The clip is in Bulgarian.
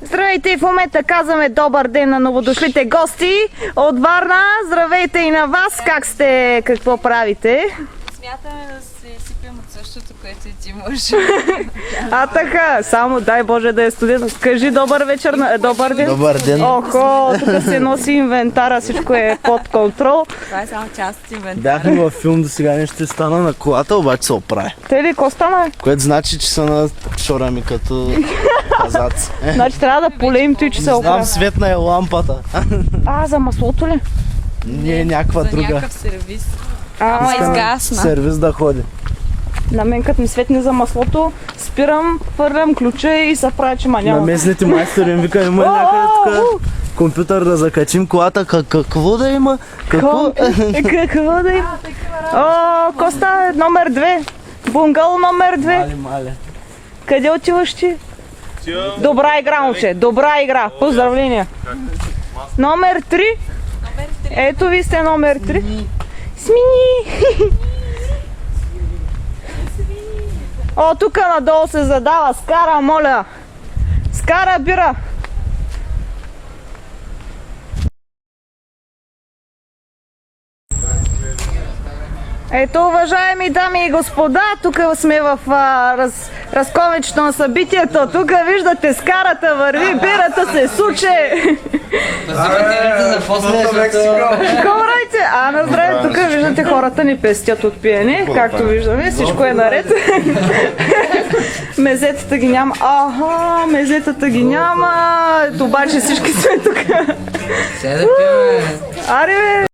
Здравейте, в момента казваме добър ден на новодошлите гости от Варна. Здравейте и на вас. Как сте? Какво правите? Смятаме да се сипем от същото, което и ти можеш. А така, само дай Боже да е студено. Кажи добър вечер, добър ден. Добър ден. Охо, тук се носи инвентара, всичко е под контрол. Това е само част от инвентара. Бяхме във филм, до сега нещо стана на колата, обаче се оправи. Те ли, какво стана? Което значи, че са на шора ми като казаци. Значи трябва да полеем той, че се Знам, оправя. светна е лампата. За маслото ли? Не е някаква За друга. някакъв сервис. Ама изгасна. Сервис да ходи. На мен като ми светне за маслото, спирам, хвърлям ключа и се прави, че ма На няма. местните майстори им вика, има някъде тук компютър да закачим колата. Какво да има? Какво? Какво да има? Коста, номер 2. Бунгало номер 2. Мале. Къде отиваш ти? Добра игра, момче. Добра игра. Поздравления. Номер 3. Ето ви сте номер 3. Смини! Тук надолу се задава. Скара, моля. Скара бира. Ето, уважаеми дами и господа, тук сме в разковничето на събитието. Тук виждате, скарата върви, бирата се суче. Говорайте! На здраве, тук виждате, хората ни пестят от пиене, както виждаме, всичко е наред. Мезетата ги няма. Мезетата ги няма. Обаче всички сме тук. Аре, бе!